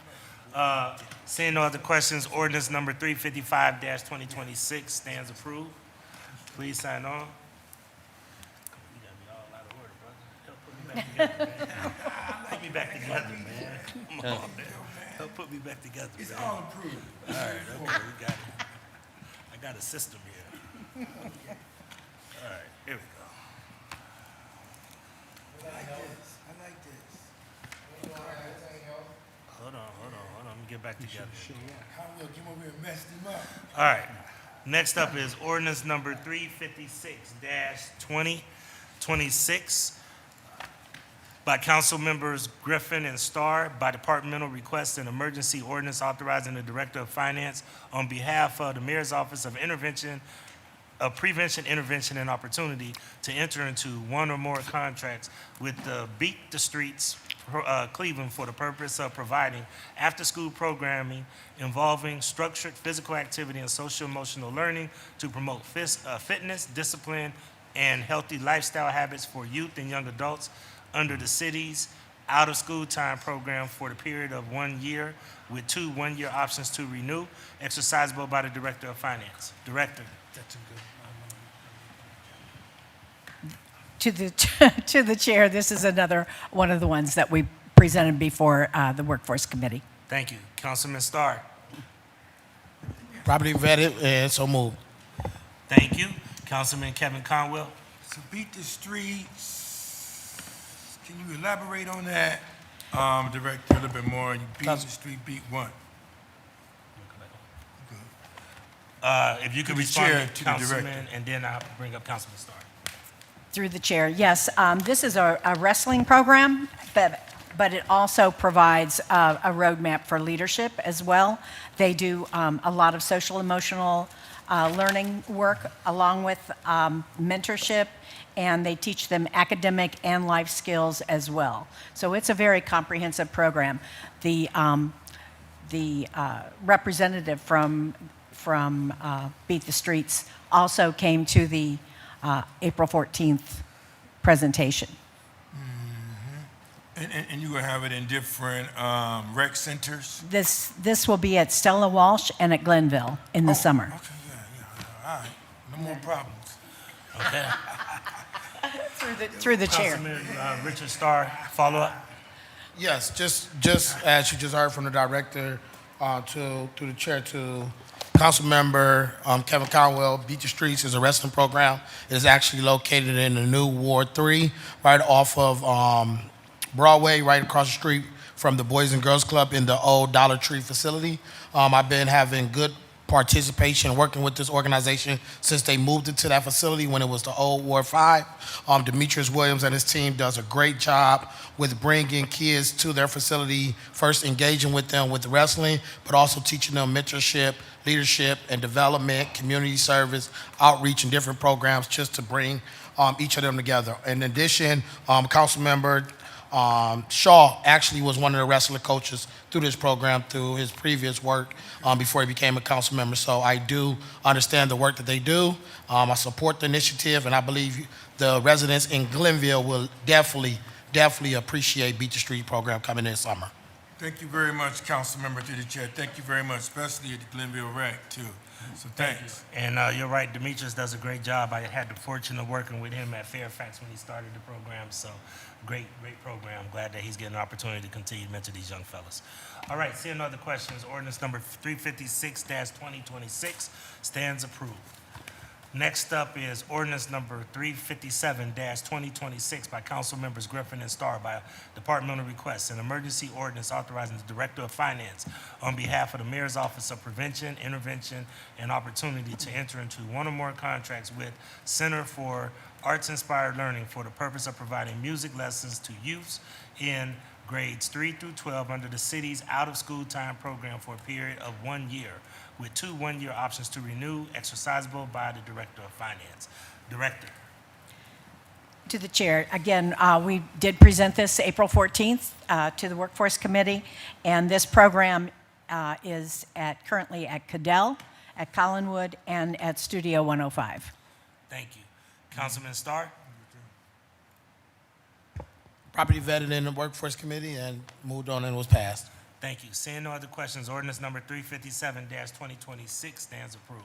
Seeing no other questions, ordinance number 355-2026 stands approved. Please sign on. You got me all out of order, brother. Help put me back together, man. Put me back together, man. Come on, man. Help put me back together, man. It's all approved. All right, okay, we got it. I got a system here. All right, here we go. I like this. Hold on. Let me get back together. All right. Next up is ordinance number 356-2026 by Council Members Griffin and Starr by departmental request, an emergency ordinance authorizing the Director of Finance on behalf of the Mayor's Office of Prevention, Intervention, and Opportunity to enter into one or more contracts with the Beat the Streets Cleveland for the purpose of providing after-school programming involving structured physical activity and social-emotional learning to promote fitness, discipline, and healthy lifestyle habits for youth and young adults under the city's out-of-school time program for the period of 1 year with 2 one-year options to renew, exercisable by the Director of Finance. Director. That's a good. To the chair, this is another one of the ones that we presented before the Workforce Committee. Thank you. Councilman Starr. Properly vetted, and so moved. Thank you. Councilman Kevin Conwell. So beat the streets, can you elaborate on that, Director, a little bit more? You beat the street, beat what? If you could respond to Councilman, and then I'll bring up Councilman Starr. Through the chair, yes. This is a wrestling program, but it also provides a roadmap for leadership as well. They do a lot of social emotional learning work along with mentorship, and they teach them academic and life skills as well. So it's a very comprehensive program. The the representative from Beat the Streets also came to the April 14th presentation. And you will have it in different rec centers? This will be at Stella Walsh and at Glenville in the summer. Okay, yeah. All right. No more problems. Okay. Through the chair. Councilman Richard Starr, follow-up? Yes, just as you just heard from the director, to the chair, to Councilmember Kevin Conwell, Beat the Streets is a wrestling program. It is actually located in the new Ward 3, right off of Broadway, right across the street from the Boys and Girls Club in the old Dollar Tree facility. I've been having good participation working with this organization since they moved into that facility when it was the old Ward 5. Demetrius Williams and his team does a great job with bringing kids to their facility, first engaging with them with wrestling, but also teaching them mentorship, leadership, and development, community service, outreach, and different programs just to bring each of them together. In addition, Councilmember Shaw actually was one of the wrestler coaches through this program through his previous work before he became a council member. So I do understand the work that they do. I support the initiative, and I believe the residents in Glenville will definitely appreciate Beat the Street program coming in summer. Thank you very much, Councilmember to the chair. Thank you very much, especially at the Glenville Rec, too. So thanks. And you're right, Demetrius does a great job. I had the fortune of working with him at Fairfax when he started the program, so great program. Glad that he's getting an opportunity to continue to mentor these young fellas. All right, seeing no other questions, ordinance number 356-2026 stands approved. Next up is ordinance number 357-2026 by Council Members Griffin and Starr by departmental request, an emergency ordinance authorizing the Director of Finance on behalf of the Mayor's Office of Prevention, Intervention, and Opportunity to enter into one or more contracts with Center for Arts-Inspired Learning for the purpose of providing music lessons to youths in grades 3 through 12 under the city's out-of-school time program for a period of 1 year, with 2 one-year options to renew, exercisable by the Director of Finance. Director. To the chair, again, we did present this April 14th to the Workforce Committee, and this program is currently at Cadell, at Collinwood, and at Studio 105. Thank you. Councilman Starr? Properly vetted in the Workforce Committee and moved on and was passed. Thank you. Seeing no other questions, ordinance number 357-2026 stands approved.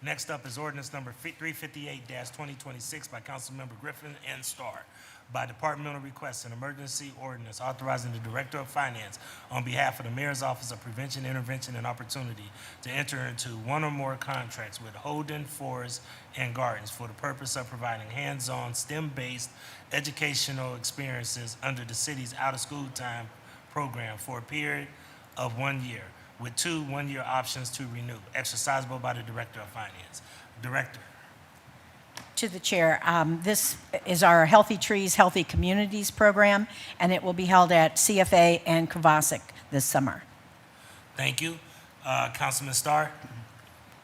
Next up is ordinance number 358-2026 by Councilmember Griffin and Starr. By departmental request, an emergency ordinance authorizing the Director of Finance on behalf of the Mayor's Office of Prevention, Intervention, and Opportunity to enter into one or more contracts with Holden Forest and Gardens for the purpose of providing hands-on STEM-based educational experiences under the city's out-of-school time program for a period of 1 year, with 2 one-year options to renew, exercisable by the Director of Finance. Director. To the chair, this is our Healthy Trees, Healthy Communities program, and it will be held at CFA and Kvassic this summer. Thank you. Councilman Starr?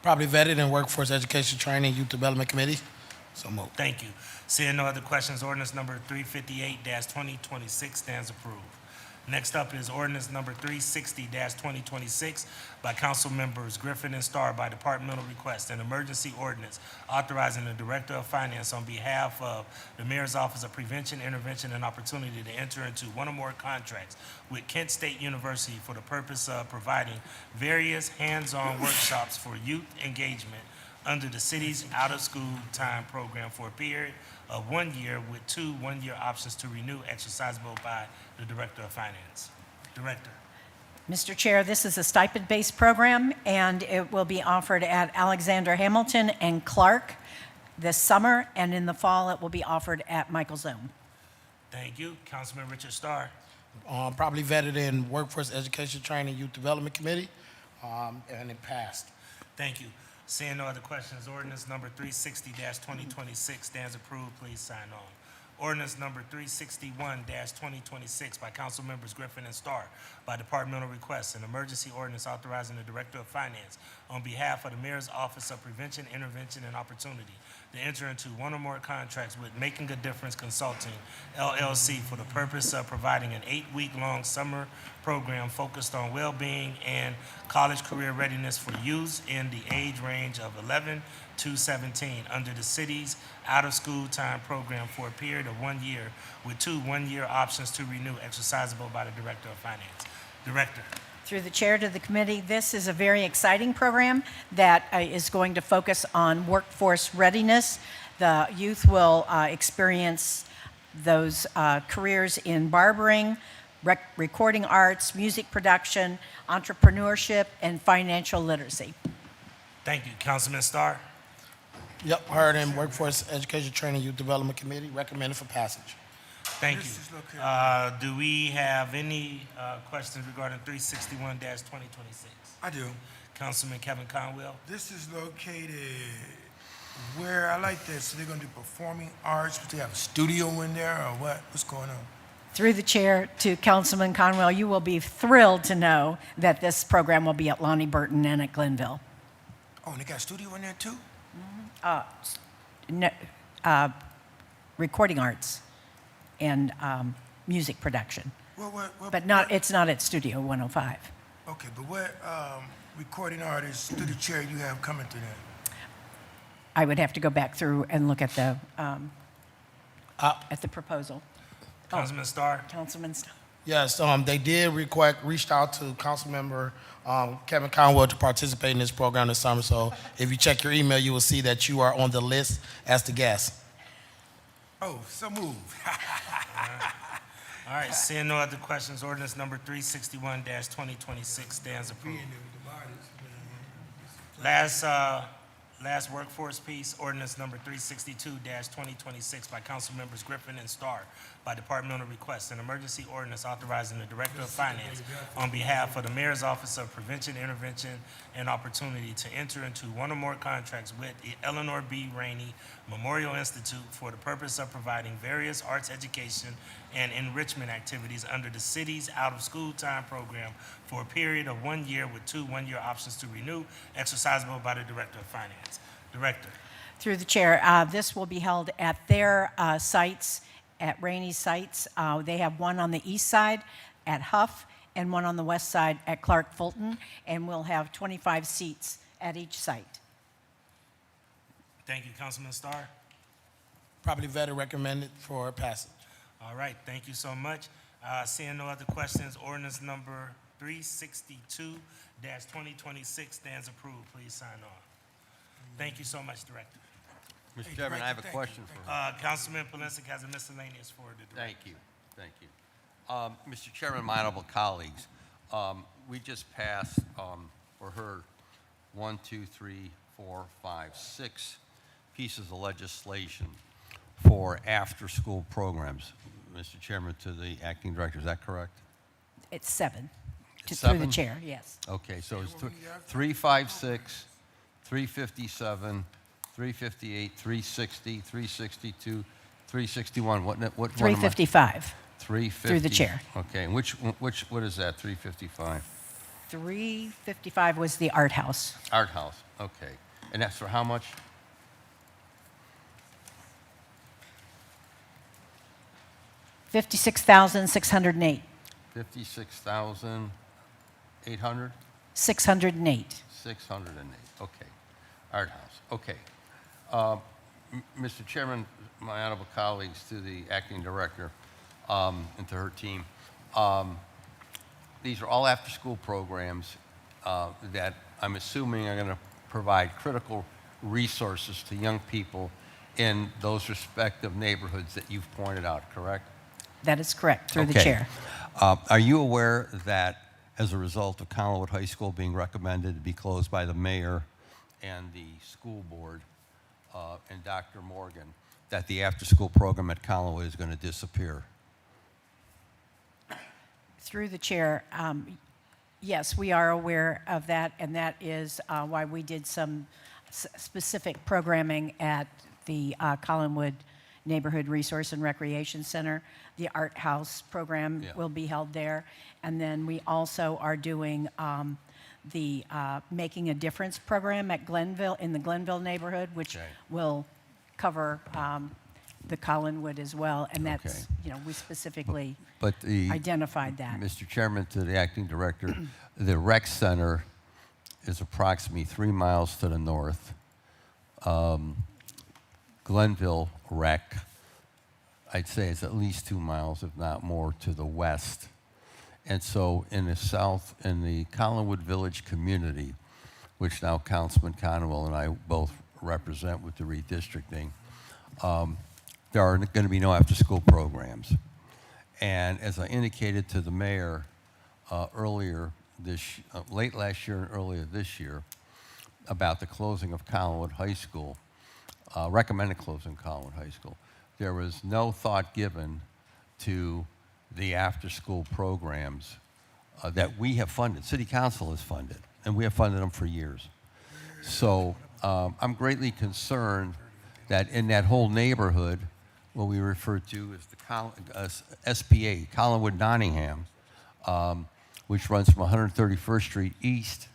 Properly vetted in Workforce Education Training Youth Development Committee. So moved. Thank you. Seeing no other questions, ordinance number 358-2026 stands approved. Next up is ordinance number 360-2026 by Council Members Griffin and Starr by departmental request, an emergency ordinance authorizing the Director of Finance on behalf of the Mayor's Office of Prevention, Intervention, and Opportunity to enter into one or more contracts with Kent State University for the purpose of providing various hands-on workshops for youth engagement under the city's out-of-school time program for a period of 1 year, with 2 one-year options to renew, exercisable by the Director of Finance. Director. Mr. Chair, this is a stipend-based program, and it will be offered at Alexander Hamilton and Clark this summer, and in the fall, it will be offered at Michael's Own. Thank you. Councilman Richard Starr. Properly vetted in Workforce Education Training Youth Development Committee, and it passed. Thank you. Seeing no other questions, ordinance number 360-2026 stands approved. Please sign on. Ordinance number 361-2026 by Council Members Griffin and Starr by departmental request, an emergency ordinance authorizing the Director of Finance on behalf of the Mayor's Office of Prevention, Intervention, and Opportunity to enter into one or more contracts with Making a Difference Consulting, LLC, for the purpose of providing an 8-week-long summer program focused on well-being and college career readiness for youth in the age range of 11 to 17 under the city's out-of-school time program for a period of 1 year with 2 one-year options to renew exercisable by the Director of Finance. Director. Through the chair to the committee, this is a very exciting program that is going to focus on workforce readiness. The youth will experience those careers in barbering, recording arts, music production, entrepreneurship, and financial literacy. Thank you. Councilman Starr. Yep, heard in Workforce Education Training Youth Development Committee, recommended for passage. Thank This you. is located- Do we have any questions regarding 361-2026? I do. Councilman Kevin Conwell. This is located where, I like this, so they're gonna do performing arts, but they have a studio in there, or what? What's going on? Through the chair to Councilman Conwell, you will be thrilled to know that this program will be at Lonnie Burton and at Glenville. Oh, and they got a studio in there too? No, recording arts and music production, but it's not at Studio 105. Okay, but what recording artists, through the chair, you have coming through there? I would have to go back through and look at the proposal. Councilman Starr. Councilman Starr. Yes, they did reached out to Councilmember Kevin Conwell to participate in this program this summer. So if you check your email, you will see that you are on the list as the guest. Oh, so moved. All right, seeing no other questions, ordinance number 361-2026 stands approved. Last workforce piece, ordinance number 362-2026 by Council Members Griffin and Starr by departmental request, an emergency ordinance authorizing the Director of Finance on behalf of the Mayor's Office of Prevention, Intervention, and Opportunity to enter into one or more contracts with the Eleanor B. Rainey Memorial Institute for the purpose of providing various arts education and enrichment activities under the city's out-of-school time program for a period of 1 year with 2 one-year options to renew, exercisable by the Director of Finance. Director. Through the chair, this will be held at their sites, at Rainey's sites. They have one on the east side at Huff and one on the west side at Clark Fulton, and we'll have 25 seats at each site. Thank you, Councilman Starr. Properly vetted, recommended for passage. All right, thank you so much. Seeing no other questions, ordinance number 362-2026 stands approved. Please sign on. Thank you so much, Director. Mr. Chairman, I have a question for her. Councilman Polensek has a miscellaneous for the Director. Thank you. Mr. Chairman, my honorable colleagues, we just passed or heard 6 pieces of legislation for after-school programs. Mr. Chairman, to the acting director, is that correct? It's 7. It's Through the 7? chair, yes. Okay, so it's 356, 357, 358, 360, 362, 361. What 355. 350. Through the chair. Okay, and what is that, 355? 355 was the art house. Art House, okay. And that's for how much? $56,608. 56,800? 608. 608, okay. Art House, okay. Mr. Chairman, my honorable colleagues, to the acting director and to her team, these are all after-school programs that I'm assuming are going to provide critical resources to young people in those respective neighborhoods that you've pointed out, correct? That is correct, through the Okay. chair. Are you aware that as a result of Collinwood High School being recommended to be closed by the mayor and the school board and Dr. Morgan, that the after-school program at Collinwood is going to disappear? Through the chair, yes, we are aware of that, and that is why we did some specific programming at the Collinwood Neighborhood Resource and Recreation Center. The Art House program will be held there. And then we also are doing the Making a Difference program at Glenville, in the Glenville neighborhood, which will cover the Collinwood as well, and that's, Okay. you know, we specifically But the, identified that. Mr. Chairman, to the acting director, the rec center is approximately 3 miles to the north. Glenville Rec, I'd say it's at least 2 miles, if not more, to the west. And so in the south, in the Collinwood Village community, which now Councilman Conwell and I both represent with the redistricting, there are going to be no after-school programs. And as I indicated to the mayor earlier late last year and earlier this year, about the closing of Collinwood High School, recommended closing Collinwood High School, there was no thought given to the after-school programs that we have funded. City Council has funded, and we have funded them for years. So I'm greatly concerned that in that whole neighborhood, what we refer to as the SPA, Collinwood Nottingham, which runs from 131st Street east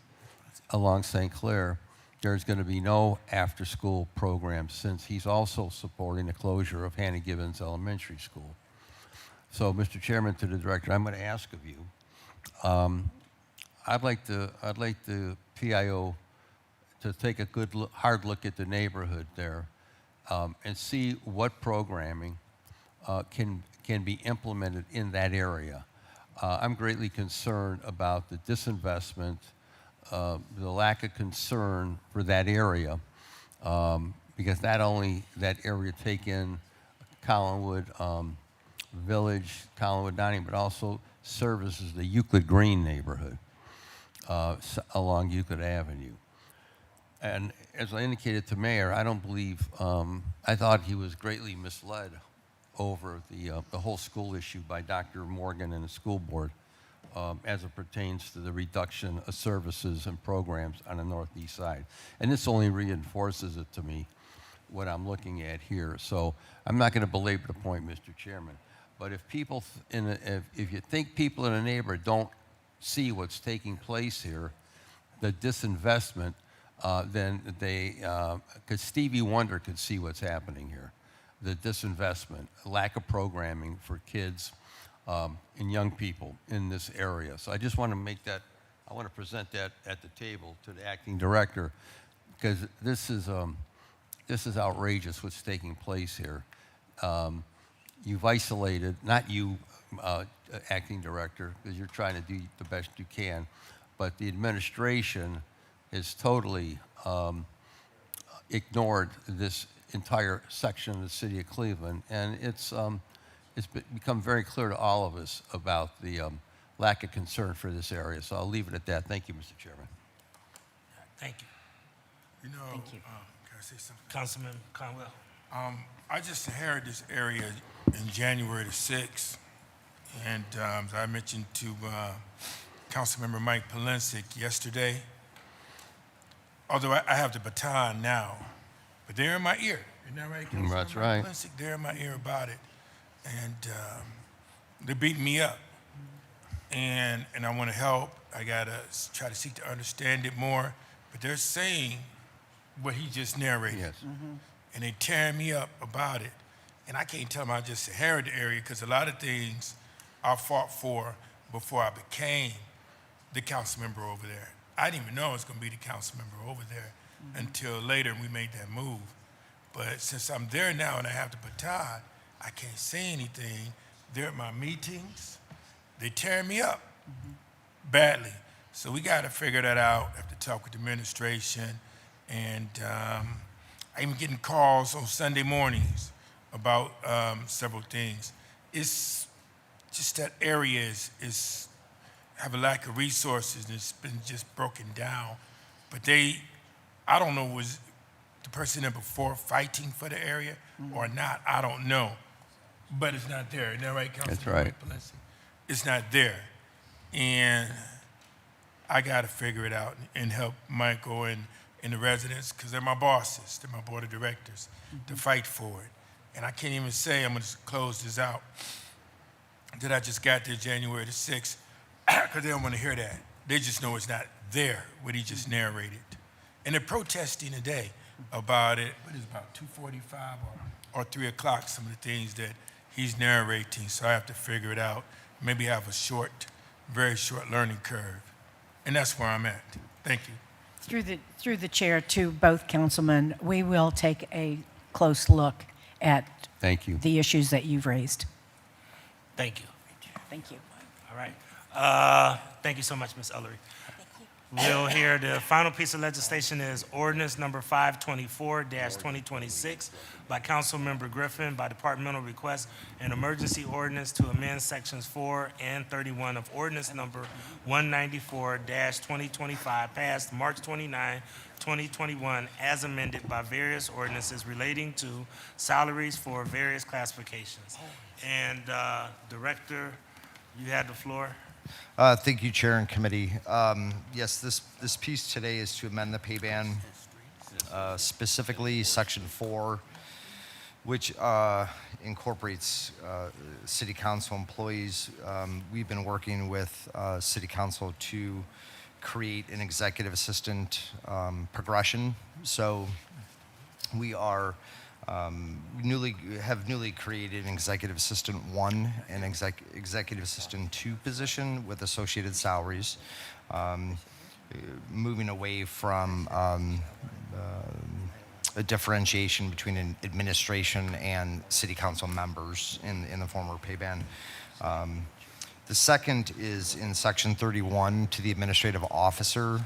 along St. Clair, there's going to be no after-school program, since he's also supporting the closure of Hannah Gibbons Elementary School. So, Mr. Chairman, to the director, I'm going to ask of you. I'd like the PIO to take a good hard look at the neighborhood there and see what programming can be implemented in that area. I'm greatly concerned about the disinvestment, the lack of concern for that area, because not only that area take in Collinwood Village, Collinwood Dining, but also services the Euclid Green neighborhood along Euclid Avenue. And as I indicated to Mayor, I don't believe, I thought he was greatly misled over the whole school issue by Dr. Morgan and the school board as it pertains to the reduction of services and programs on the northeast side. And this only reinforces it to me, what I'm looking at here. So I'm not going to belabor the point, Mr. Chairman. But if people, if you think people in a neighborhood don't see what's taking place here, the disinvestment, then they, because Stevie Wonder could see what's happening here. The disinvestment, lack of programming for kids and young people in this area. So I just want to make that, I want to present that at the table to the acting director, because this is outrageous what's taking place here. You've isolated, not you, acting director, because you're trying to do the best you can, but the administration has totally ignored this entire section of the city of Cleveland, and it's become very clear to all of us about the lack of concern for this area. So I'll leave it at that. Thank you, Mr. Chairman. Thank you. You know, Thank you. can I say something? Councilman Conwell. I just inherited this area in January the 6th, and as I mentioned to Councilmember Mike Polensek yesterday, although I have the baton now, but they're in my ear. Isn't that right, Councilmember That's right. Polensek? They're in my ear about it, and they're beating me up. And I want to help. I got to try to seek to understand it more, but they're saying what he just narrated. Yes. And they tearing me up about it. And I can't tell them I just inherited the area, because a lot of things I fought for before I became the council member over there. I didn't even know I was going to be the council member over there until later, and we made that move. But since I'm there now and I have the baton, I can't say anything. They're at my meetings. They tear me up badly. So we got to figure that out. I have to talk with the administration. And I'm getting calls on Sunday mornings about several things. It's just that area is have a lack of resources, and it's been just broken down. But I don't know, was the person there before fighting for the area or not? I don't know. But it's not there. Isn't that right, Councilman? That's right. Polensek? It's not there. And I got to figure it out and help Michael and the residents, because they're my bosses, they're my board of directors, to fight for it. And I can't even say, I'm going to close this out, that I just got there January the 6th, because they don't want to hear that. They just know it's not there, what he just narrated. And they're protesting today about it, what is it, about 2:45 or or 3 o'clock, some of the things that he's narrating, so I have to figure it out. Maybe have a very short learning curve. And that's where I'm at. Thank you. Through the chair to both councilmen, we will take a close look at Thank you. the issues that you've raised. Thank you. Thank you. All right. Thank you so much, Ms. Ellery. We'll hear the final piece of legislation is ordinance number 524-2026 by Councilmember Griffin by departmental request, an emergency ordinance to amend sections 4 and 31 of ordinance number 194-2025 passed March 29, 2021, as amended by various ordinances relating to salaries for various classifications. And Director, you had the floor. Thank you, Chair and Committee. Yes, this piece today is to amend the pay ban, specifically Section 4, which incorporates City Council employees. We've been working with City Council to create an executive assistant progression. So we are newly created an executive assistant 1 and executive assistant 2 position with associated salaries, moving away from a differentiation between an administration and city council members in the former pay ban. The second is in section 31 to the administrative officer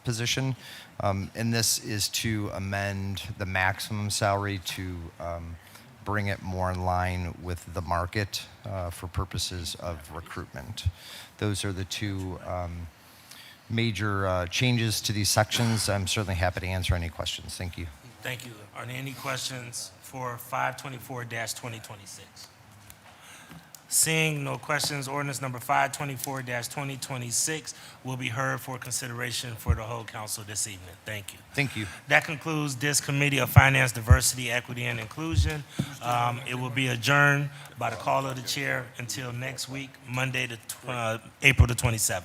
position. And this is to amend the maximum salary to bring it more in line with the market for purposes of recruitment. Those are the two major changes to these sections. I'm certainly happy to answer any questions. Thank you. Thank you. Are there any questions for 524-2026? Seeing no questions, ordinance number 524-2026 will be heard for consideration for the whole council this evening. Thank you. Thank you. That concludes this Committee of Finance, Diversity, Equity, and Inclusion. It will be adjourned by the call of the chair until next week, Monday, April the 27th.